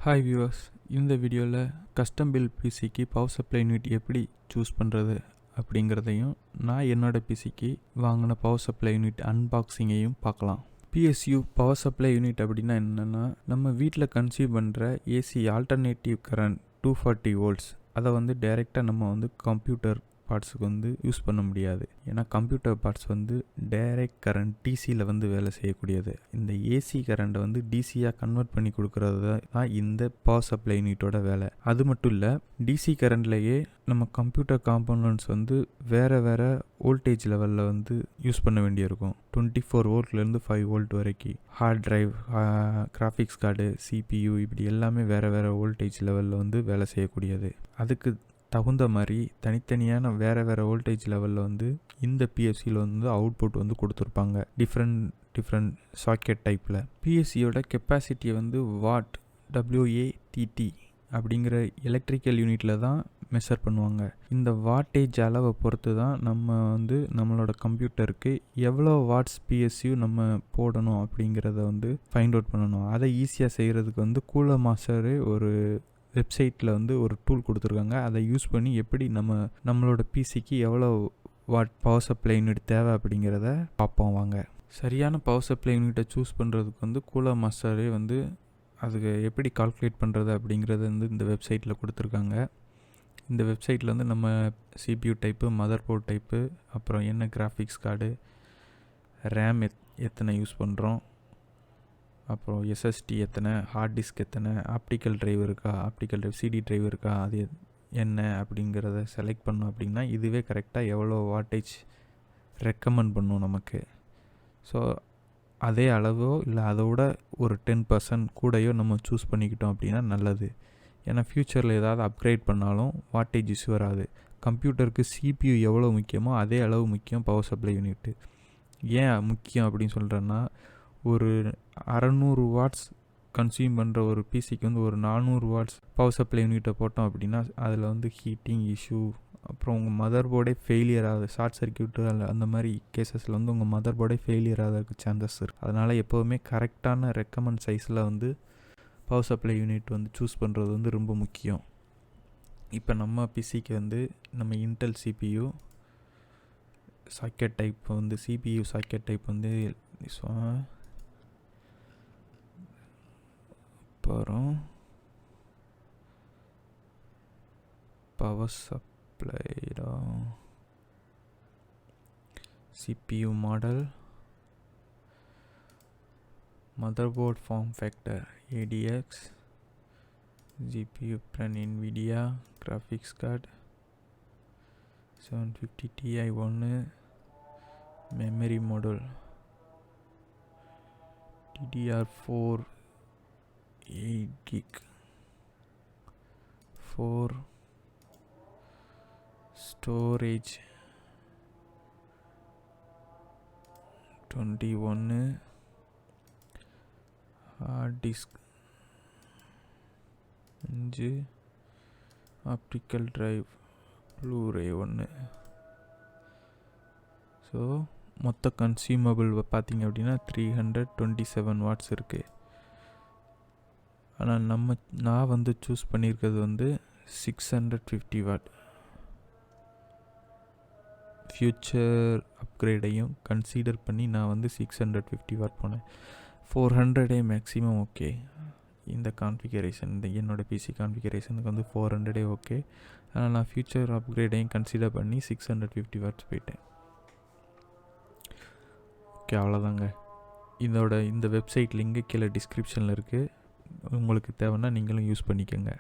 Hi viewers, இந்த வீடியோவில் custom build பிசிக்கு பவர் சப்ளை யூனிட் எப்படி சூஸ் பண்ணுறது அப்படிங்கிறதையும் நான் என்னோடய பிசிக்கு வாங்கின பவர் சப்ளை யூனிட் அன்பாக்சிங்கையும் பார்க்கலாம். PSU பவர் சப்ளை யூனிட் அப்படின்னா என்னென்னா, நம்ம வீட்டில் கன்சியூம் பண்ணுற ஏசி ஆல்டர்னேட்டிவ் கரண்ட் 240 வோல்ட்ஸ் அதை டைரெக்டாக நம்ம கம்ப்யூட்டர் பார்ட்ஸுக்கு யூஸ் பண்ண முடியாது. ஏன்னா கம்ப்யூட்டர் பார்ட்ஸ் டைரெக்ட் கரண்ட் டிசியில் வேலை செய்யக்கூடியது. இந்த ஏசி கரண்ட்டை டிசியாக கன்வெர்ட் பண்ணி கொடுக்கறது தான் இந்த பவர் சப்ளை யூனிட்டோட வேலை. அது மட்டும் இல்லை, டிசி கரண்ட்லேயே நம்ம கம்ப்யூட்டர் காம்போனன்ட்ஸ் வேறு வேறு வோல்டேஜ் லெவலில் யூஸ் பண்ண வேண்டியிருக்கும். 24 வோல்ட்லேருந்து 5 வோல்ட் வரைக்கும். Hard drive, graphics card, CPU இப்படி எல்லாமே வேறு வேறு வோல்டேஜ் லெவலில் வேலை செய்யக்கூடியது. அதுக்கு தகுந்த மாதிரி தனித்தனியான வேறு வேறு வோல்டேஜ் லெவலில் இந்த PSUவில் அவுட்புட் கொடுத்துருப்பாங்க. டிஃப்ரெண்ட் சாக்கெட் டைப்பில். PSUவோட கெப்பாசிட்டியை வாட் WATT அப்படிங்கிற எலக்ட்ரிக்கல் யூனிட்டில் தான் மெஷர் பண்ணுவாங்க. இந்த வாட்டேஜ் அளவை பொறுத்து தான் நம்ம நம்மளோட கம்ப்யூட்டருக்கு எவ்வளோ வாட்ஸ் PSU நம்ம போடணும் அப்படிங்கிறத ஃபைண்ட் அவுட் பண்ணணும். அதை ஈஸியாக செய்கிறதுக்கு கூலர் மாஸ்டரு ஒரு வெப்சைட்டில் ஒரு டூல் கொடுத்துருக்காங்க. அதை யூஸ் பண்ணி எப்படி நம்மளோட பிசிக்கு எவ்வளோ வாட் பவர் சப்ளை யூனிட் தேவை அப்படிங்கிறத பார்ப்போம் வாங்க. சரியான பவர் சப்ளை யூனிட்டை சூஸ் பண்ணுறதுக்கு கூலர் மாஸ்டரே அதுக்கு எப்படி கால்குலேட் பண்ணுறது அப்படிங்கிறத இந்த வெப்சைட்டில் கொடுத்துருக்காங்க. இந்த வெப்சைட்டில் நம்ம CPU type, motherboard type, அப்புறம் என்ன கிராஃபிக்ஸ் கார்டு, ரேம் எத்தனை யூஸ் பண்ணுறோம், அப்புறம் SSD எத்தனை, ஹார்ட் டிஸ்க் எத்தனை, ஆப்டிக்கல் டிரைவ் இருக்கா, CD டிரைவ் இருக்கா, அது என்ன அப்படிங்கிறத செலக்ட் பண்ணோம் அப்படின்னா இதுவே கரெக்டாக எவ்வளோ வாட்டேஜ் ரெக்கமெண்ட் பண்ணும் நமக்கு. ஸோ அதே அளவோ இல்லை அதோட ஒரு 10% கூடயோ நம்ம சூஸ் பண்ணிக்கிட்டோம் அப்படின்னா நல்லது. ஏன்னா ஃப்யூச்சரில் ஏதாவது அப்கிரேட் பண்ணாலும் வாட்டேஜ் இஷ்யூ வராது. கம்ப்யூட்டருக்கு CPU எவ்வளோ முக்கியமோ அதே அளவு முக்கியம் பவர் சப்ளை யூனிட்டு. ஏன் முக்கியம் அப்படின்னு சொல்கிறேன்னா, ஒரு 600 வாட்ஸ் கன்சியூம் பண்ணுற ஒரு பிசிக்கு ஒரு 400 வாட்ஸ் பவர் சப்ளை யூனிட்டை போட்டோம் அப்படின்னா அதில் ஹீட்டிங் இஷ்யூ, அப்புறம் உங்கள் மதர் போர்டே ஃபெயிலியர் ஆகுது, ஷார்ட் சர்க்கியூட்டு அந்த மாதிரி கேசஸில் உங்கள் மதர் போர்டே ஃபெயிலியர் ஆகிறதுக்கு சான்சஸ் இருக்குது. அதனால் எப்போவுமே கரெக்டான ரெக்கமெண்ட் சைஸில் பவர் சப்ளை யூனிட் சூஸ் பண்ணுறது ரொம்ப முக்கியம். இப்போ நம்ம பிசிக்கு நம்ம Intel CPU socket type CPU socket type அப்புறம் பவர் சப்ளைடா CPU model, motherboard form factor ADX, GPU brand NVIDIA, graphics card 750 Ti 1, memory model DDR4 8 gig, 4 storage 21, hard disk 5, optical drive Blu-ray 1. So மொத்த consumable பார்த்திங்க அப்படின்னா 327 watts இருக்குது. ஆனால் நான் choose பண்ணியிருக்கிறது 650 what. Future அப்கிரேடையும் consider பண்ணி நான் 650 வாட் போனேன். 400 மேக்ஸிமம் ஓகே. இந்த கான்ஃபிகரேஷன், இந்த என்னோடய பிசி கான்ஃபிகரேஷனுக்கு 400 ஓகே. ஆனால் நான் ஃப்யூச்சர் அப்கிரேடையும் கன்சிடர் பண்ணி 650 வாட்ஸ் போயிட்டேன். ஓகே, அவ்வளோதாங்க. இந்த வெப்சைட் லிங்கு கீழே டிஸ்கிரிப்ஷனில் இருக்குது. உங்களுக்கு தேவைன்னா நீங்களும் யூஸ் பண்ணிக்கோங்க.